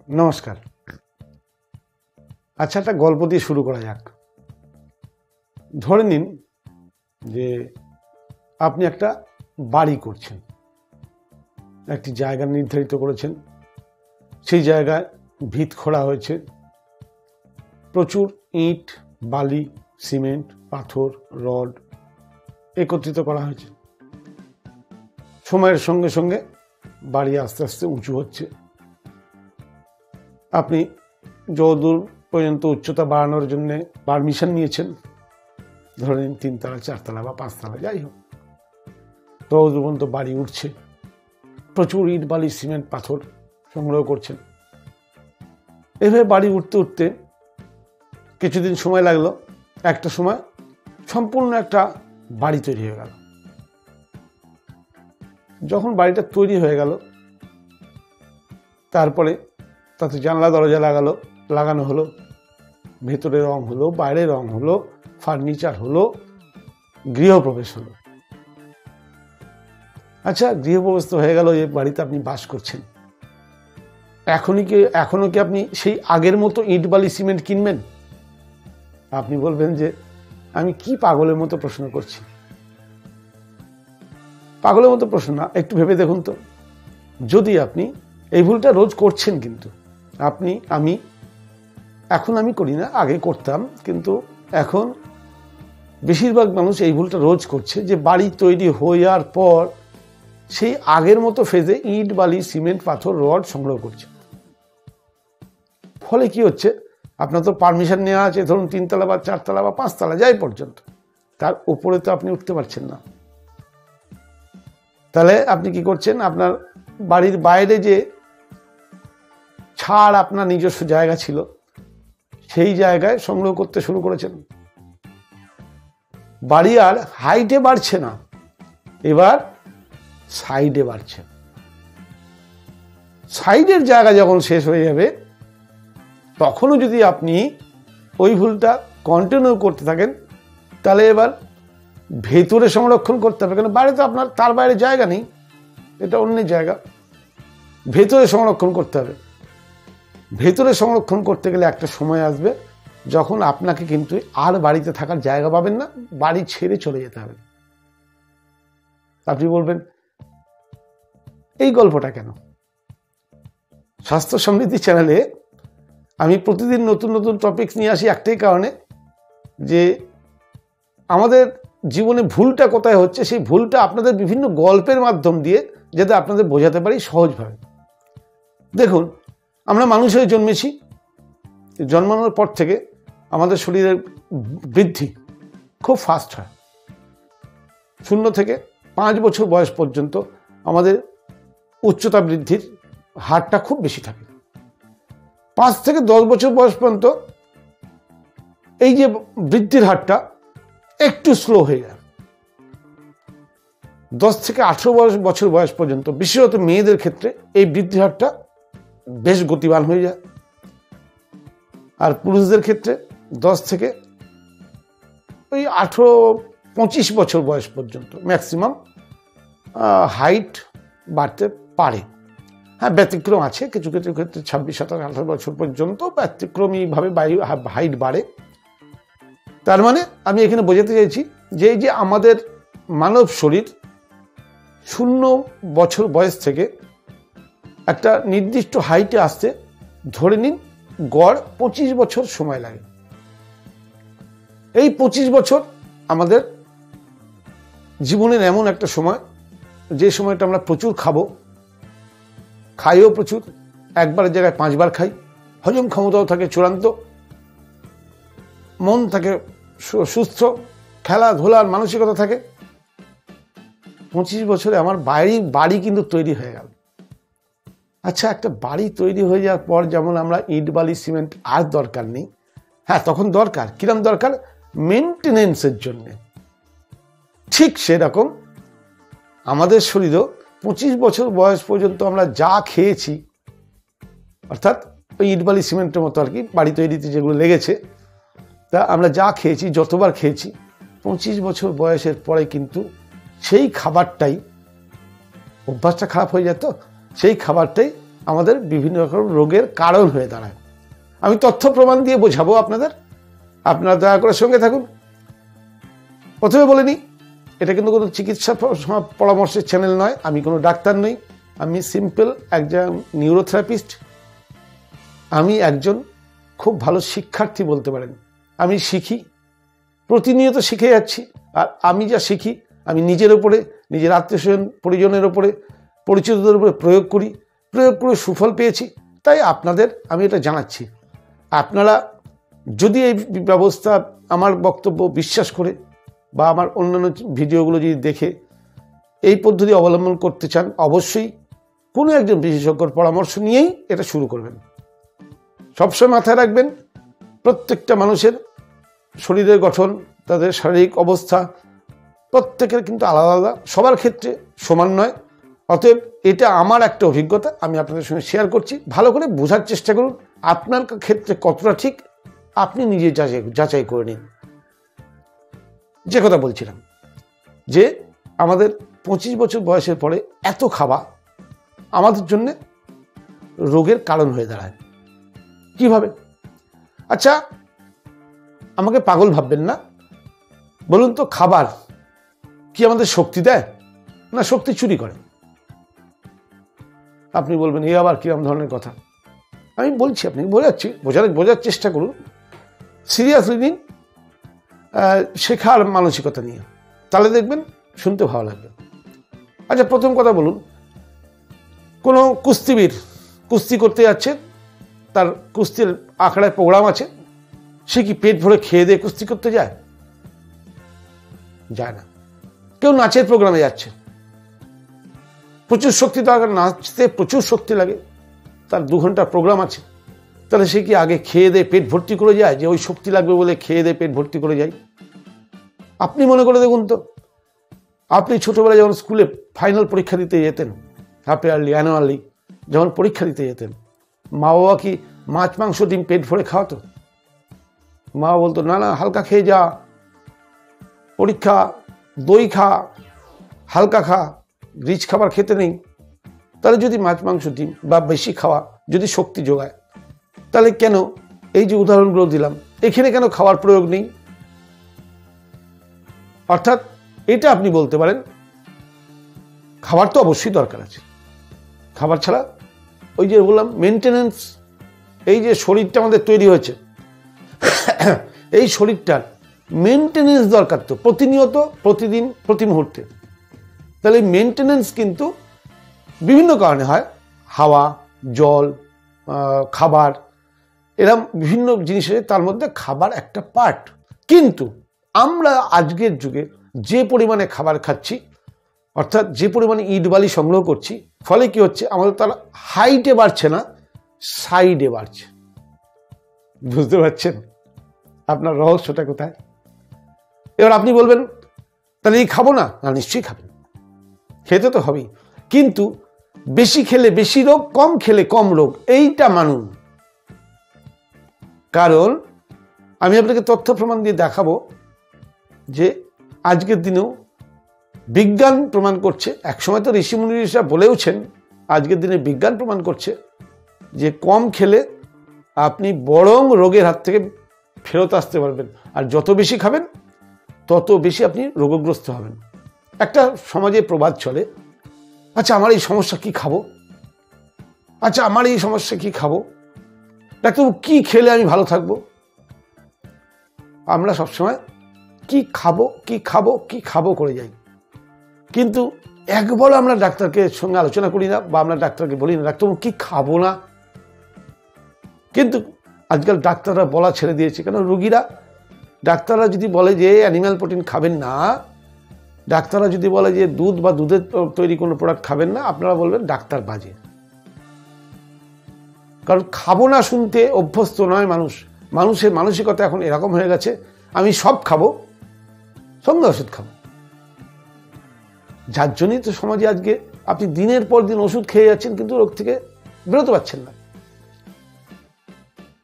নমস্কার। আচ্ছা, একটা গল্প দিয়ে শুরু করা যাক। ধরে নিন যে আপনি একটা বাড়ি করছেন, একটি জায়গা নির্ধারিত করেছেন, সেই জায়গায় ভিত খোঁড়া হয়েছে, প্রচুর ইট, বালি, সিমেন্ট, পাথর, রড একত্রিত করা হয়েছে। সময়ের সঙ্গে সঙ্গে বাড়ি আস্তে আস্তে উঁচু হচ্ছে। আপনি যতদূর পর্যন্ত উচ্চতা বাড়ানোর জন্য পারমিশন নিয়েছেন, ধরে নিন 3 তলা, 4 তলা বা 5 তলা, যাই হোক, ততদূর পর্যন্ত বাড়ি উঠছে। প্রচুর ইট, বালি, সিমেন্ট, পাথর সংগ্রহ করছেন। এভাবে বাড়ি উঠতে উঠতে কিছুদিন সময় লাগলো। একটা সময় সম্পূর্ণ একটা বাড়ি তৈরি হয়ে গেল। যখন বাড়িটা তৈরি হয়ে গেল, তারপরে তাতে জানলা দরজা লাগানো হলো, ভেতরে রং হলো, বাইরে রং হলো, ফার্নিচার হলো, গৃহপ্রবেশ হলো। আচ্ছা, গৃহপ্রবেশ তো হয়ে গেল, এই বাড়িতে আপনি বাস করছেন। এখনো কি আপনি সেই আগের মতো ইট, বালি, সিমেন্ট কিনবেন? আপনি বলবেন যে আমি কি পাগলের মতো প্রশ্ন করছি। পাগলের মতো প্রশ্ন না, একটু ভেবে দেখুন তো। যদি আপনি এই ভুলটা রোজ করছেন, কিন্তু আমি করি না, আগে করতাম, কিন্তু এখন বেশিরভাগ মানুষ এই ভুলটা রোজ করছে, যে বাড়ি তৈরি হওয়ার পর সেই আগের মতো ফেজে ইট, বালি, সিমেন্ট, পাথর, রড সংগ্রহ করছে। ফলে কি হচ্ছে, আপনার তো পারমিশন নেওয়া আছে, ধরুন 3 তলা বা 4 তলা বা 5 তলা যাই পর্যন্ত, তার উপরে তো আপনি উঠতে পারছেন না। তাহলে আপনি কি করছেন, আপনার বাড়ির বাইরে যে ছাড় আপনার নিজস্ব জায়গা ছিল, সেই জায়গায় সংগ্রহ করতে শুরু করেছেন। বাড়ি আর হাইটে বাড়ছে না, এবার সাইডে বাড়ছে। সাইডের জায়গা যখন শেষ হয়ে যাবে, তখনও যদি আপনি ওই ভুলটা কন্টিনিউ করতে থাকেন, তাহলে এবার ভেতরে সংরক্ষণ করতে হবে। কারণ বাইরে তো আপনার তার বাইরে জায়গা নেই, এটা অন্য জায়গা। ভেতরে সংরক্ষণ করতে হবে। ভেতরে সংরক্ষণ করতে গেলে একটা সময় আসবে যখন আপনাকে কিন্তু আর বাড়িতে থাকার জায়গা পাবেন না, বাড়ি ছেড়ে চলে যেতে হবে। আপনি বলবেন এই গল্পটা কেন? স্বাস্থ্য সমৃদ্ধি চ্যানেলে আমি প্রতিদিন নতুন নতুন টপিকস নিয়ে আসি একটাই কারণে, যে আমাদের জীবনে ভুলটা কোথায় হচ্ছে, সেই ভুলটা আপনাদের বিভিন্ন গল্পের মাধ্যম দিয়ে যাতে আপনাদের বোঝাতে পারি সহজভাবে। দেখুন, আমরা মানুষ হয়ে জন্মেছি। জন্মানোর পর থেকে আমাদের শরীরের বৃদ্ধি খুব ফাস্ট হয়। 0 থেকে 5 বছর বয়স পর্যন্ত আমাদের উচ্চতা বৃদ্ধির হারটা খুব বেশি থাকে। 5 থেকে 10 বছর বয়স পর্যন্ত এই যে বৃদ্ধির হারটা একটু স্লো হয়ে যায়। 10 থেকে 18 বছর বয়স পর্যন্ত, বিশেষত মেয়েদের ক্ষেত্রে, এই বৃদ্ধির হারটা বেশ গতিবান হয়ে যায়। আর পুরুষদের ক্ষেত্রে 10 থেকে ওই 18-25 বছর বয়স পর্যন্ত ম্যাক্সিমাম হাইট বাড়তে পারে। হ্যাঁ, ব্যতিক্রম আছে, কিছু কিছু ক্ষেত্রে 26, 27, 28 বছর পর্যন্ত ব্যতিক্রমীভাবে হাইট বাড়ে। তার মানে আমি এখানে বোঝাতে চাইছি যে এই যে আমাদের মানব শরীর 0 বছর বয়স থেকে একটা নির্দিষ্ট হাইটে আসতে ধরে নিন গড় 25 বছর সময় লাগে। এই 25 বছর আমাদের জীবনের এমন একটা সময়, যে সময়টা আমরা প্রচুর খাইও প্রচুর, একবারের জায়গায় 5 বার খাই, হজম ক্ষমতাও থাকে চূড়ান্ত, মন থাকে সুস্থ, খেলাধুলার মানসিকতা থাকে। 25 বছরে আমার বাড়ি কিন্তু তৈরি হয়ে গেল। আচ্ছা, একটা বাড়ি তৈরি হয়ে যাওয়ার পর যেমন আমরা ইট, বালি, সিমেন্ট আর দরকার নেই, হ্যাঁ তখন দরকার, কিরম দরকার? মেনটেনেন্সের জন্য। ঠিক সেরকম আমাদের শরীরও 25 বছর বয়স পর্যন্ত আমরা যা খেয়েছি, অর্থাৎ ওই ইট, বালি, সিমেন্টের মতো আর কি, বাড়ি তৈরিতে যেগুলো লেগেছে, তা আমরা যা খেয়েছি, যতবার খেয়েছি, 25 বছর বয়সের পরে কিন্তু সেই খাবারটাই, অভ্যাসটা খারাপ হয়ে যেত, সেই খাবারটাই আমাদের বিভিন্ন রকম রোগের কারণ হয়ে দাঁড়ায়। আমি তথ্য প্রমাণ দিয়ে বোঝাবো আপনাদের, আপনারা দয়া করে সঙ্গে থাকুন। প্রথমে বলে নিই, এটা কিন্তু কোনো চিকিৎসা পরামর্শের চ্যানেল নয়, আমি কোনো ডাক্তার নই, আমি সিম্পল একজন নিউরোথেরাপিস্ট। আমি একজন খুব ভালো শিক্ষার্থী বলতে পারেন। আমি শিখি, প্রতিনিয়ত শিখে যাচ্ছি। আর আমি যা শিখি আমি নিজের ওপরে, নিজের আত্মীয় পরিজনের ওপরে, পরিচিতদের উপরে প্রয়োগ করে সুফল পেয়েছি। তাই আপনাদের আমি এটা জানাচ্ছি। আপনারা যদি এই ব্যবস্থা, আমার বক্তব্য বিশ্বাস করে বা আমার অন্যান্য ভিডিওগুলো যদি দেখে এই পদ্ধতি অবলম্বন করতে চান, অবশ্যই কোনো একজন বিশেষজ্ঞর পরামর্শ নিয়েই এটা শুরু করবেন। সবসময় মাথায় রাখবেন, প্রত্যেকটা মানুষের শরীরের গঠন, তাদের শারীরিক অবস্থা প্রত্যেকের কিন্তু আলাদা আলাদা, সবার ক্ষেত্রে সমান নয়। অতএব এটা আমার একটা অভিজ্ঞতা, আমি আপনাদের সঙ্গে শেয়ার করছি। ভালো করে বোঝার চেষ্টা করুন, আপনার ক্ষেত্রে কতটা ঠিক আপনি নিজে যাচাই করে নিন। যে কথা বলছিলাম, যে আমাদের 25 বছর বয়সের পরে এত খাওয়া আমাদের জন্য রোগের কারণ হয়ে দাঁড়ায়। কিভাবে? আচ্ছা, আমাকে পাগল ভাববেন না, বলুন তো, খাবার কি আমাদের শক্তি দেয় না শক্তি চুরি করে? আপনি বলবেন এ আবার কিরকম ধরনের কথা? আমি বলছি, আপনি বোঝার চেষ্টা করুন, সিরিয়াসলি নিন, শেখার মানসিকতা নিয়ে, তাহলে দেখবেন শুনতে ভালো লাগবে। আচ্ছা, প্রথম কথা বলুন, কোনো কুস্তিবীর কুস্তি করতে যাচ্ছে, তার কুস্তির আখড়ায় প্রোগ্রাম আছে, সে কি পেট ভরে খেয়ে দিয়ে কুস্তি করতে যায়? যায় না। কেউ নাচের প্রোগ্রামে যাচ্ছে, প্রচুর শক্তি দরকার, নাচতে প্রচুর শক্তি লাগে, তার 2 ঘন্টার প্রোগ্রাম আছে, তাহলে সে কি আগে খেয়ে দিয়ে পেট ভর্তি করে যায়, যে ওই শক্তি লাগবে বলে খেয়ে দিয়ে পেট ভর্তি করে যায়? আপনি মনে করে দেখুন তো, আপনি ছোটবেলায় যখন স্কুলে ফাইনাল পরীক্ষা দিতে যেতেন, হাফ ইয়ারলি, অ্যানুয়ালি যখন পরীক্ষা দিতে যেতেন, মা বাবা কি মাছ মাংস ডিম পেট ভরে খাওয়াতো? মা বলতো না না, হালকা খেয়ে যা, পরীক্ষা, দই খা, হালকা খা, রিচ খাবার খেতে নেই। তাহলে যদি মাছ মাংস ডিম বা বেশি খাওয়া যদি শক্তি যোগায়, তাহলে কেন এই যে উদাহরণগুলো দিলাম, এখানে কেন খাওয়ার প্রয়োগ নেই? অর্থাৎ এটা আপনি বলতে পারেন, খাবার তো অবশ্যই দরকার আছে, খাবার ছাড়া ওই যে বললাম মেনটেনেন্স, এই যে শরীরটা আমাদের তৈরি হয়েছে, এই শরীরটার মেনটেনেন্স দরকার তো প্রতিনিয়ত, প্রতিদিন, প্রতি মুহূর্তে। তাহলে মেনটেনেন্স কিন্তু বিভিন্ন কারণে হয়, হাওয়া, জল, খাবার, এরকম বিভিন্ন জিনিসের, তার মধ্যে খাবার একটা পার্ট। কিন্তু আমরা আজকের যুগে যে পরিমাণে খাবার খাচ্ছি, অর্থাৎ যে পরিমাণে ইট বালি সংগ্রহ করছি, ফলে কি হচ্ছে, আমাদের তারা হাইটে বাড়ছে না, সাইডে বাড়ছে। বুঝতে পারছেন আপনার রহস্যটা কোথায়? এবার আপনি বলবেন তাহলে এই খাবো না? না, নিশ্চয়ই খাবেন, খেতে তো হবেই, কিন্তু বেশি খেলে বেশি রোগ, কম খেলে কম রোগ, এইটা মানুন। কারণ আমি আপনাকে তথ্য প্রমাণ দিয়ে দেখাবো যে আজকের দিনেও বিজ্ঞান প্রমাণ করছে, একসময় তো ঋষিমুনিরা বলেওছেন, আজকের দিনে বিজ্ঞান প্রমাণ করছে যে কম খেলে আপনি বরং রোগের হাত থেকে ফেরত আসতে পারবেন, আর যত বেশি খাবেন তত বেশি আপনি রোগগ্রস্ত হবেন। একটা সমাজে প্রবাদ চলে, আচ্ছা আমার এই সমস্যা কি খাবো, আচ্ছা আমার এই সমস্যা কি খাবো, ডাক্তারবাবু কি খেলে আমি ভালো থাকবো? আমরা সবসময় কি খাবো কি খাবো কি খাবো করে যাই, কিন্তু একবার আমরা ডাক্তারকে সঙ্গে আলোচনা করি না, বা আমরা ডাক্তারকে বলি না ডাক্তারবাবু কি খাবো না। কিন্তু আজকাল ডাক্তাররা বলা ছেড়ে দিয়েছে, কেন? রোগীরা, ডাক্তাররা যদি বলে যে অ্যানিম্যাল প্রোটিন খাবেন না, ডাক্তাররা যদি বলে যে দুধ বা দুধের তৈরি কোনো প্রোডাক্ট খাবেন না, আপনারা বলবেন ডাক্তার বাজে। কারণ খাবো না শুনতে অভ্যস্ত নয় মানুষ, মানুষের মানসিকতা এখন এরকম হয়ে গেছে, আমি সব খাবো, সঙ্গে ওষুধ খাবো। যার জন্যই তো সমাজে আজকে আপনি দিনের পর দিন ওষুধ খেয়ে যাচ্ছেন, কিন্তু রোগ থেকে বেরোতে পারছেন না।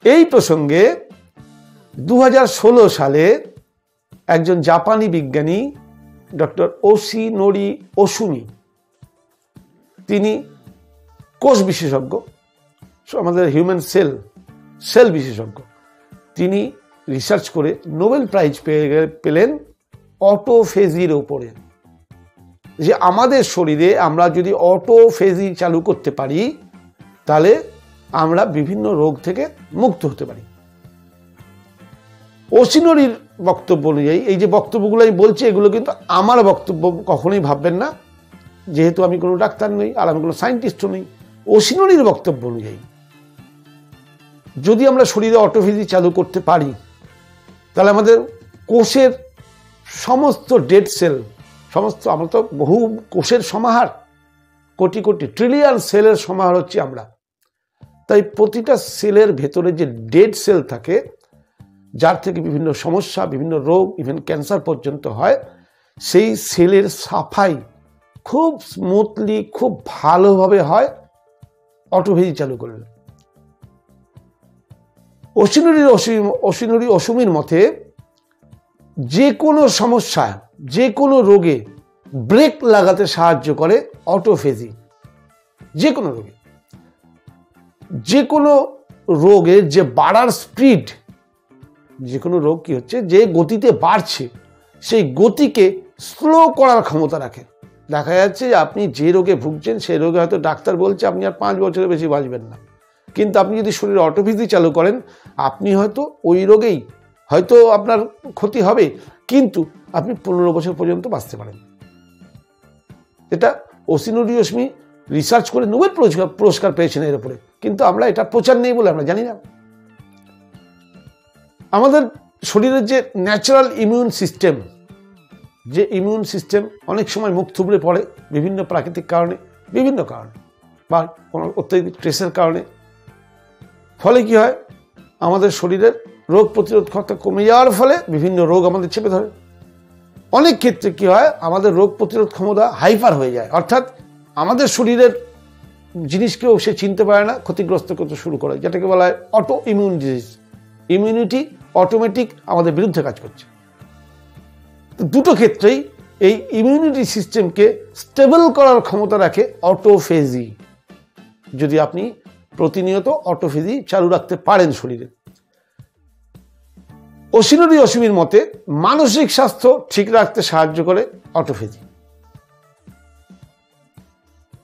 এই প্রসঙ্গে 2016 সালে একজন জাপানি বিজ্ঞানী ডক্টর ওশিনোরি ওসুমি, তিনি কোষ বিশেষজ্ঞ, আমাদের হিউম্যান সেল বিশেষজ্ঞ, তিনি রিসার্চ করে নোবেল প্রাইজ পেলেন অটোফেজির উপরে, যে আমাদের শরীরে আমরা যদি অটোফেজি চালু করতে পারি তাহলে আমরা বিভিন্ন রোগ থেকে মুক্ত হতে পারি। ওশিনোরির বক্তব্য অনুযায়ী, এই যে বক্তব্যগুলো আমি বলছি এগুলো কিন্তু আমার বক্তব্য, কখনোই ভাববেন না, যেহেতু আমি কোনো ডাক্তার নই আর আমি কোনো সায়েন্টিস্টও নই। ওশিনোরির বক্তব্য অনুযায়ী যদি আমরা শরীরে অটোফেজি চালু করতে পারি তাহলে আমাদের কোষের সমস্ত ডেড সেল, সমস্ত, আমরা তো বহু কোষের সমাহার, কোটি কোটি ট্রিলিয়ন সেলের সমাহার হচ্ছে আমরা। তাই প্রতিটা সেলের ভেতরে যে ডেড সেল থাকে, যার থেকে বিভিন্ন সমস্যা, বিভিন্ন রোগ, ইভেন ক্যান্সার পর্যন্ত হয়, সেই সেলের সাফাই খুব স্মুথলি, খুব ভালোভাবে হয় অটোফেজি চালু করলে। ওশিনোরি অসুমির মতে যে কোনো সমস্যা, যে কোনো রোগে ব্রেক লাগাতে সাহায্য করে অটোফেজি। যে কোনো রোগে, যে কোনো রোগের যে বাড়ার স্পিড, যে কোনো রোগ কি হচ্ছে, যে গতিতে বাড়ছে সেই গতিকে স্লো করার ক্ষমতা রাখে। দেখা যাচ্ছে যে আপনি যে রোগে ভুগছেন সেই রোগে হয়তো ডাক্তার বলছে আপনি আর 5 বছরের বেশি বাঁচবেন না, কিন্তু আপনি যদি শরীরে অটোফেজি চালু করেন আপনি হয়তো ওই রোগেই হয়তো আপনার ক্ষতি হবে, কিন্তু আপনি 15 বছর পর্যন্ত বাঁচতে পারেন। এটা ওশিনোরি অসুমি রিসার্চ করে নোবেল পুরস্কার পেয়েছেন এর উপরে, কিন্তু আমরা এটা প্রচার নেই বলে আমরা জানি না। আমাদের শরীরের যে ন্যাচারাল ইমিউন সিস্টেম, যে ইমিউন সিস্টেম অনেক সময় মুখ থুবড়ে পড়ে বিভিন্ন প্রাকৃতিক কারণে, বিভিন্ন কারণে, বা কোনো অত্যধিক স্ট্রেসের কারণে, ফলে কি হয়, আমাদের শরীরের রোগ প্রতিরোধ ক্ষমতা কমে যাওয়ার ফলে বিভিন্ন রোগ আমাদের চেপে ধরে। অনেক ক্ষেত্রে কি হয়, আমাদের রোগ প্রতিরোধ ক্ষমতা হাইপার হয়ে যায়, অর্থাৎ আমাদের শরীরের জিনিসকেও সে চিনতে পারে না, ক্ষতিগ্রস্ত করতে শুরু করে, যেটাকে বলা হয় auto immune disease. Immunity automatic আমাদের বিরুদ্ধে কাজ করছে। দুটো ক্ষেত্রেই এই ইমিউনিটি সিস্টেমকে স্টেবল করার ক্ষমতা রাখে অটোফেজি, যদি আপনি প্রতিনিয়ত অটোফেজি চালু রাখতে পারেন শরীরে। ওশিনোরি অসুমির মতে মানসিক স্বাস্থ্য ঠিক রাখতে সাহায্য করে অটোফেজি।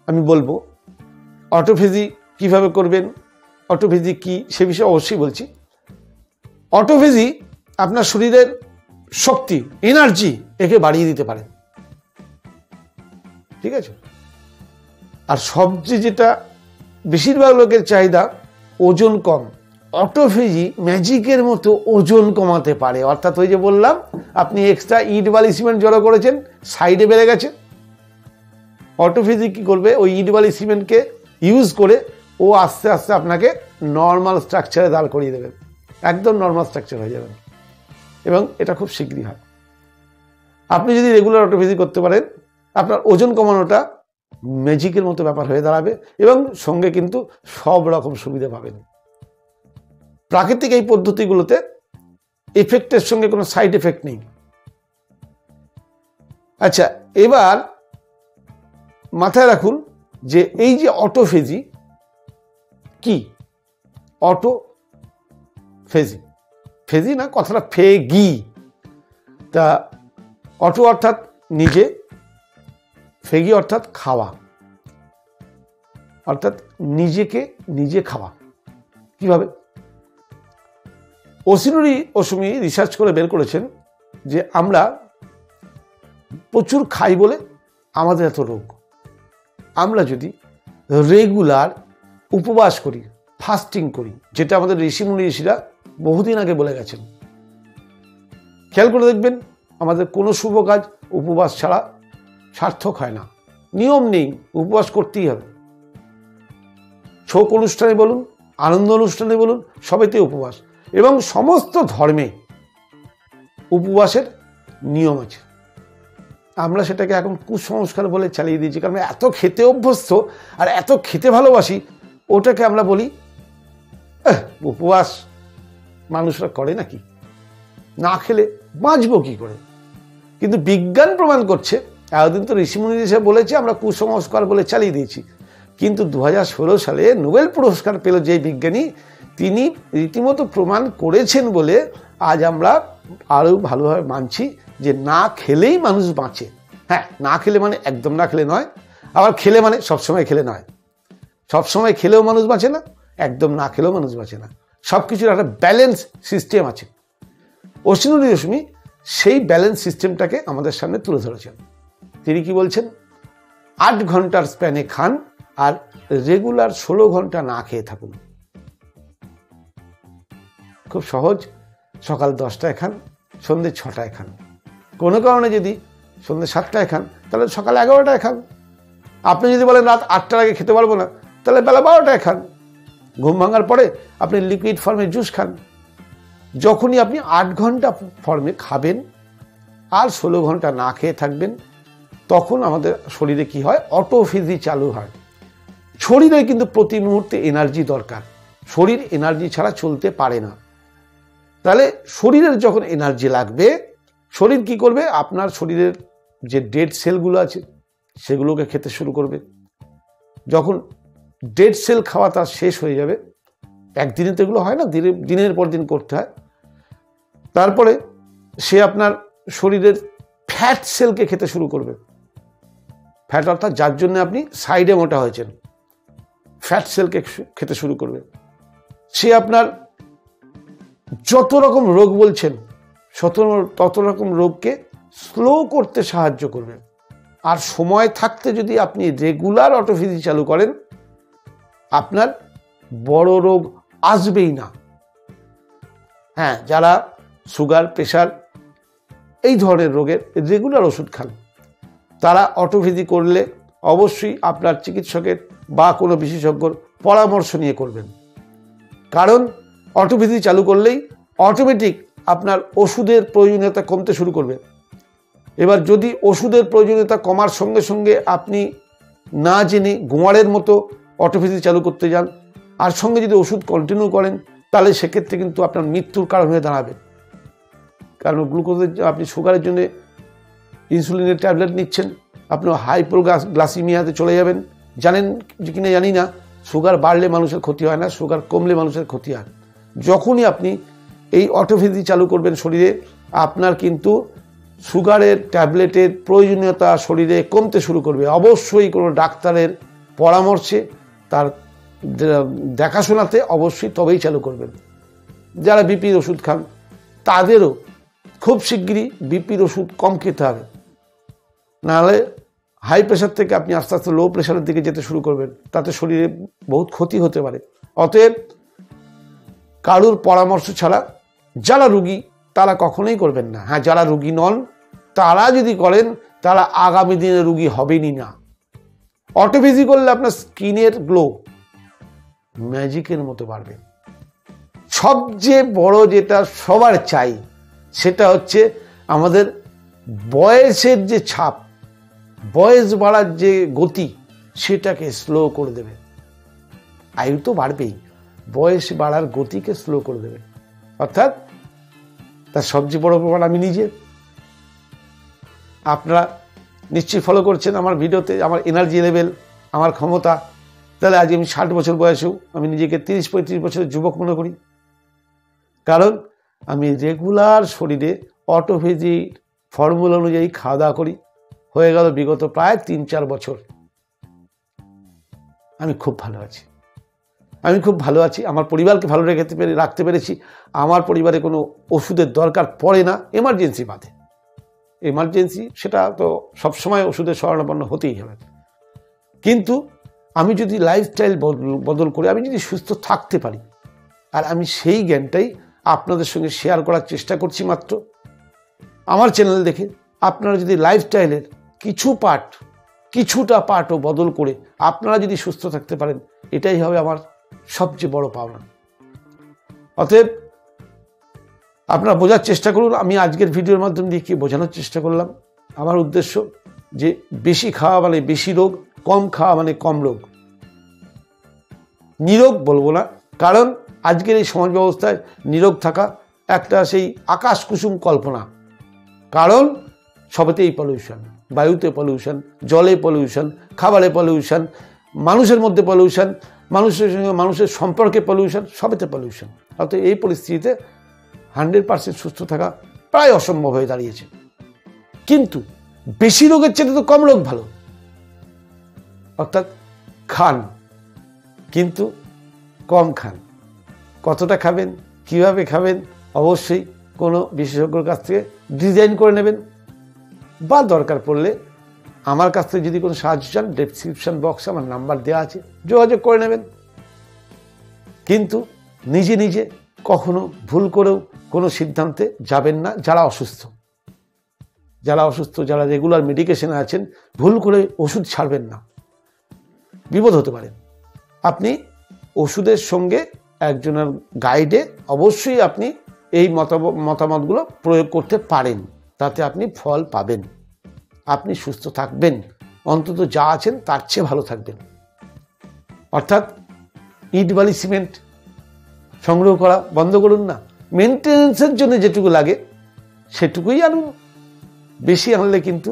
আমি বলবো অটোফেজি কিভাবে করবেন, অটোফেজি কি সে বিষয়ে অবশ্যই বলছি। অটোফেজি আপনার শরীরের শক্তি, এনার্জি একে বাড়িয়ে দিতে পারে, ঠিক আছে। আর সবচেয়ে যেটা বেশিরভাগ লোকের চাহিদা, ওজন কম, অটোফেজি ম্যাজিকের মতো ওজন কমাতে পারে। অর্থাৎ ওই যে বললাম, আপনি এক্সট্রা ইট বালি সিমেন্ট জড়ো করেছেন, সাইডে বেড়ে গেছে, অটোফেজি কি করবে, ওই ইট বালি সিমেন্টকে ইউজ করে ও আস্তে আস্তে আপনাকে নর্মাল স্ট্রাকচারে দাঁড় করিয়ে দেবেন, একদম নর্মাল স্ট্রাকচার হয়ে যাবেন, এবং এটা খুব শীঘ্রই হয়। আপনি যদি রেগুলার অটোফেজি করতে পারেন, আপনার ওজন কমানোটা ম্যাজিকের মতো ব্যাপার হয়ে দাঁড়াবে, এবং সঙ্গে কিন্তু সব রকম সুবিধা পাবেন। প্রাকৃতিক এই পদ্ধতিগুলোতে এফেক্টের সঙ্গে কোনো সাইড এফেক্ট নেই। আচ্ছা, এবার মাথায় রাখুন যে এই যে অটোফেজি কি, অটোফেজি, ফেজি না, কথাটা ফেগি। তা অটো অর্থাৎ নিজে, ফেগি অর্থাৎ খাওয়া, অর্থাৎ নিজেকে নিজে খাওয়া। কিভাবে? ওশিনোরি অসুমি রিসার্চ করে বের করেছেন যে আমরা প্রচুর খাই বলে আমাদের এত রোগ। আমরা যদি রেগুলার উপবাস করি, ফাস্টিং করি, যেটা আমাদের ঋষিরা বহুদিন আগে বলে গেছেন, খেয়াল করে দেখবেন আমাদের কোনো শুভ কাজ উপবাস ছাড়া সার্থক হয় না। নিয়ম নেই, উপবাস করতেই হবে। শোক অনুষ্ঠানে বলুন, আনন্দ অনুষ্ঠানে বলুন, সবেতে উপবাস। এবং সমস্ত ধর্মে উপবাসের নিয়ম আছে। আমরা সেটাকে এখন কুসংস্কার বলে চালিয়ে দিয়েছি, কারণ এত খেতে অভ্যস্ত আর এত খেতে ভালোবাসি, ওটাকে আমরা বলি উপবাস মানুষরা করে নাকি, না খেলে বাঁচবো কি করে। কিন্তু বিজ্ঞান প্রমাণ করছে, এতদিন তো ঋষিমুনি এসে বলেছে, আমরা কুসংস্কার বলে চালিয়ে দিয়েছি, কিন্তু 2016 সালে নোবেল পুরস্কার পেল যে বিজ্ঞানী, তিনি রীতিমতো প্রমাণ করেছেন বলে আজ আমরা আরও ভালোভাবে মানছি যে না খেলেই মানুষ বাঁচে। হ্যাঁ, না খেলে মানে একদম না খেলে নয়, আবার খেলে মানে সবসময় খেলে নয়। সবসময় খেলেও মানুষ বাঁচে না, একদম না খেলেও মানুষ বাঁচে না। সব কিছুর একটা ব্যালেন্স সিস্টেম আছে। অশ্বিনী রশ্মি সেই ব্যালেন্স সিস্টেমটাকে আমাদের সামনে তুলে ধরেছেন। তিনি কি বলছেন? 8 ঘন্টার স্প্যানে খান আর রেগুলার 16 ঘন্টা না খেয়ে থাকুন। খুব সহজ। সকাল 10টায় খান, সন্ধ্যে 6টায় খান। কোনো কারণে যদি সন্ধ্যে 7টায় খান, তাহলে সকাল 11টায় খান। আপনি যদি বলেন রাত 8টার আগে খেতে পারবো না, তাহলে বেলা 12টায় খান। ঘুম ভাঙার পরে আপনি লিকুইড ফর্মে জুস খান। যখনই আপনি 8 ঘন্টা ফর্মে খাবেন আর 16 ঘন্টা না খেয়ে থাকবেন, তখন আমাদের শরীরে কি হয়? অটোফেজি চালু হয়। শরীরে কিন্তু প্রতি মুহূর্তে এনার্জি দরকার। শরীর এনার্জি ছাড়া চলতে পারে না। তাহলে শরীরের যখন এনার্জি লাগবে, শরীর কি করবে? আপনার শরীরের যে ডেড সেলগুলো আছে সেগুলোকে খেতে শুরু করবে। যখন ডেড সেল খাওয়া তার শেষ হয়ে যাবে, একদিনে তো এগুলো হয় না, দিনের পর দিন করতে হয়। তারপরে সে আপনার শরীরের ফ্যাট সেলকে খেতে শুরু করবে। ফ্যাট অর্থাৎ যার জন্য আপনি সাইডে মোটা হয়েছেন, ফ্যাট সেলকে খেতে শুরু করবে। সে আপনার যত রকম রোগ বলছেন তত রকম রোগকে স্লো করতে সাহায্য করবে। আর সময় থাকতে যদি আপনি রেগুলার অটোফেজি চালু করেন, আপনার বড় রোগ আসবেই না। হ্যাঁ, যারা সুগার, প্রেশার এই ধরনের রোগের রেগুলার ওষুধ খান, তারা অটোফেজি করলে অবশ্যই আপনার চিকিৎসকের বা কোনো বিশেষজ্ঞর পরামর্শ নিয়ে করবেন। কারণ অটোফেজি চালু করলেই অটোমেটিক আপনার ওষুধের প্রয়োজনীয়তা কমতে শুরু করবে। এবার যদি ওষুধের প্রয়োজনীয়তা কমার সঙ্গে সঙ্গে আপনি না জেনে গোয়ারের মতো অটোফেজি চালু করতে যান, আর সঙ্গে যদি ওষুধ কন্টিনিউ করেন, তাহলে সেক্ষেত্রে কিন্তু আপনার মৃত্যুর কারণ হয়ে দাঁড়াবে। কারণ গ্লুকোজের, আপনি সুগারের জন্য ইনসুলিনের ট্যাবলেট নিচ্ছেন, আপনি হাইপোগ্লাইসেমিয়াতে চলে যাবেন। জানেন কিনা জানি না, সুগার বাড়লে মানুষের ক্ষতি হয় না, সুগার কমলে মানুষের ক্ষতি হয়। যখনই আপনি এই অটোফেজি চালু করবেন শরীরে, আপনার কিন্তু সুগারের ট্যাবলেটের প্রয়োজনীয়তা শরীরে কমতে শুরু করবে। অবশ্যই কোনো ডাক্তারের পরামর্শে, তার দেখাশোনাতে অবশ্যই তবেই চালু করবেন। যারা বিপির ওষুধ খান, তাদেরও খুব শিগগিরই বিপির ওষুধ কম খেতে হবে, নাহলে হাই প্রেশার থেকে আপনি আস্তে আস্তে লো প্রেশারের দিকে যেতে শুরু করবেন। তাতে শরীরে বহুত ক্ষতি হতে পারে। অতএব কারুর পরামর্শ ছাড়া যারা রুগী তারা কখনোই করবেন না। হ্যাঁ, যারা রুগী নন তারা যদি করেন, তারা আগামী দিনে রুগী হবেনই না। অটোফেজি করলে আপনার স্কিনের গ্লো ম্যাজিকের মতো বাড়বে। সবচেয়ে বড় যেটা সবার চাই, সেটা হচ্ছে আমাদের বয়সের যে ছাপ, বয়স বাড়ার যে গতি, সেটাকে স্লো করে দেবে। আয়ু তো বাড়বেই, বয়স বাড়ার গতিকে স্লো করে দেবে। অর্থাৎ তার সবচেয়ে বড় প্রমাণ আমি নিজে। আপনারা নিশ্চয়ই ফলো করছেন আমার ভিডিওতে আমার এনার্জি লেভেল, আমার ক্ষমতা। তাহলে আজ আমি 60 বছর বয়সেও আমি নিজেকে 30-35 বছরের যুবক মনে করি। কারণ আমি রেগুলার শরীরে অটোফেজি ফর্মুলা অনুযায়ী খাওয়া দাওয়া করি। হয়ে গেল বিগত প্রায় 3-4 বছর। আমি খুব ভালো আছি। আমার পরিবারকে ভালো রাখতে পেরেছি। আমার পরিবারে কোনো ওষুধের দরকার পড়ে না, এমার্জেন্সি বাদে। এমার্জেন্সি সেটা তো সবসময় ওষুধের শরণাপন্ন হতেই হবে। কিন্তু আমি যদি লাইফস্টাইল বদল করে আমি যদি সুস্থ থাকতে পারি, আর আমি সেই জ্ঞানটাই আপনাদের সঙ্গে শেয়ার করার চেষ্টা করছি মাত্র। আমার চ্যানেল দেখে আপনারা যদি লাইফস্টাইলের কিছুটা পার্টও বদল করে আপনারা যদি সুস্থ থাকতে পারেন, এটাই হবে আমার সবচেয়ে বড় পাওনা। অতএব আপনারা বোঝার চেষ্টা করুন। আমি আজকের ভিডিওর মাধ্যমে দিয়ে কি বোঝানোর চেষ্টা করলাম, আমার উদ্দেশ্য যে বেশি খাওয়া মানে বেশি রোগ, কম খাওয়া মানে কম রোগ। নিরোগ বলবো না, কারণ আজকের এই সমাজ ব্যবস্থায় নিরোগ থাকা একটা সেই আকাশ কুসুম কল্পনা। কারণ সবেতেই পলিউশন, বায়ুতে পলিউশন, জলে পলিউশন, খাবারে পলিউশন, মানুষের মধ্যে পলিউশন, মানুষের সঙ্গে মানুষের সম্পর্কে পলিউশন, সবেতে পলিউশন। অর্থাৎ এই পরিস্থিতিতে 100% সুস্থ থাকা প্রায় অসম্ভব হয়ে দাঁড়িয়েছে। কিন্তু বেশি রোগের চেয়ে তো কম রোগ ভালো। অর্থাৎ খান, কিন্তু কম খান। কতটা খাবেন, কিভাবে খাবেন, অবশ্যই কোনো বিশেষজ্ঞর কাছ থেকে ডিজাইন করে নেবেন, বা দরকার পড়লে আমার কাছ থেকে যদি কোনো সাহায্য চান, ডেসক্রিপশন বক্সে আমার নাম্বার দেওয়া আছে, যোগাযোগ করে নেবেন। কিন্তু নিজে নিজে কখনো ভুল করেও কোনো সিদ্ধান্তে যাবেন না। যারা অসুস্থ, যারা রেগুলার মেডিকেশনে আছেন, ভুল করে ওষুধ ছাড়বেন না, বিপদ হতে পারে। আপনি ওষুধের সঙ্গে একজনের গাইডে অবশ্যই আপনি এই মতামতগুলো প্রয়োগ করতে পারেন, তাতে আপনি ফল পাবেন, আপনি সুস্থ থাকবেন, অন্তত যা আছেন তার চেয়ে ভালো থাকবেন। অর্থাৎ ইট বালি সিমেন্ট সংগ্রহ করা বন্ধ করুন না। মেনটেন্যান্সের জন্য যেটুকু লাগে সেটুকুই আনুন, বেশি আনলে কিন্তু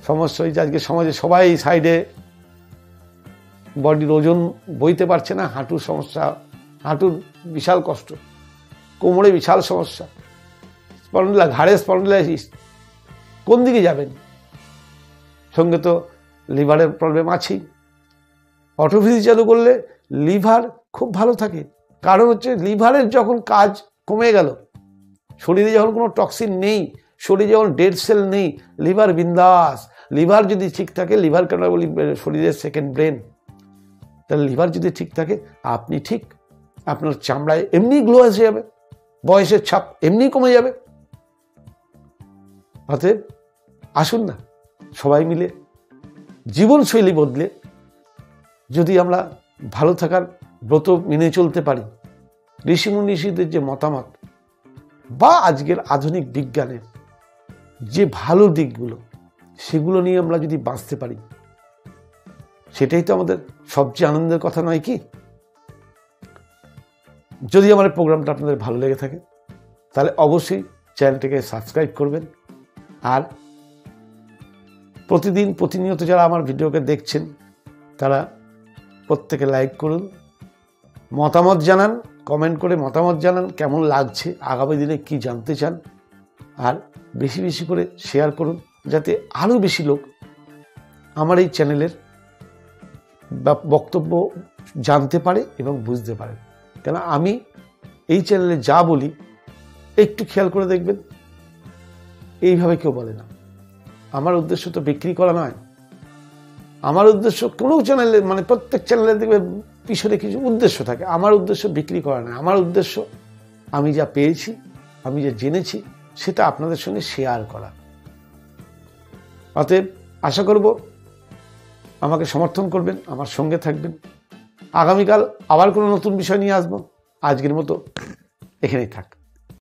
সমস্যা হয়েছে। আজকে সমাজে সবাই সাইডে বডির ওজন বইতে পারছে না, হাঁটুর সমস্যা, হাঁটুর বিশাল কষ্ট, কোমরে বিশাল সমস্যা, স্পন্ডিলা, ঘাড়ে স্পন্ডিলাইটিস, কোন দিকে যাবেন? সঙ্গে তো লিভারের প্রবলেম আছেই। অটোফেজি চালু করলে লিভার খুব ভালো থাকে, কারণ হচ্ছে লিভারের যখন কাজ কমে গেল, শরীরে যখন কোনো টক্সিন নেই, শরীরে যখন ডেড সেল নেই, লিভার বিন্দাস। লিভার যদি ঠিক থাকে, লিভার কেন বলি শরীরের সেকেন্ড ব্রেন, তাহলে লিভার যদি ঠিক থাকে আপনি ঠিক, আপনার চামড়ায় এমনি গ্লো এসে যাবে, বয়সের ছাপ এমনি কমে যাবে। অতএব আসুন না সবাই মিলে জীবনশৈলী বদলে যদি আমরা ভালো থাকার ব্রত মেনে চলতে পারি, ঋষিমুনিষীদের যে মতামত বা আজকের আধুনিক বিজ্ঞানের যে ভালো দিকগুলো, সেগুলো নিয়ে আমরা যদি বাঁচতে পারি, সেটাই তো আমাদের সবচেয়ে আনন্দের কথা নয় কি? যদি আমার প্রোগ্রামটা আপনাদের ভালো লেগে থাকে তাহলে অবশ্যই চ্যানেলটিকে সাবস্ক্রাইব করবেন। আর প্রতিনিয়ত যারা আমার ভিডিওকে দেখছেন তারা প্রত্যেকে লাইক করুন, মতামত জানান, কমেন্ট করে মতামত জানান কেমন লাগছে, আগামী দিনে কি জানতে চান। আর বেশি বেশি করে শেয়ার করুন, যাতে আরও বেশি লোক আমার এই চ্যানেলের বক্তব্য জানতে পারে এবং বুঝতে পারে। কেন আমি এই চ্যানেলে যা বলি একটু খেয়াল করে দেখবেন, এইভাবে কেউ বলে না। আমার উদ্দেশ্য তো বিক্রি করা নয়, আমার উদ্দেশ্য কোনো চ্যানেলে, মানে প্রত্যেক চ্যানেলে দেখবে পিছনে কিছু উদ্দেশ্য থাকে। আমার উদ্দেশ্য বিক্রি করা নয়, আমার উদ্দেশ্য আমি যা পেয়েছি, আমি যা জেনেছি সেটা আপনাদের সঙ্গে শেয়ার করা। অতএব আশা করব আমাকে সমর্থন করবেন, আমার সঙ্গে থাকবেন। আগামীকাল আবার কোনো নতুন বিষয় নিয়ে আসবো। আজকের মতো এখানেই থাক।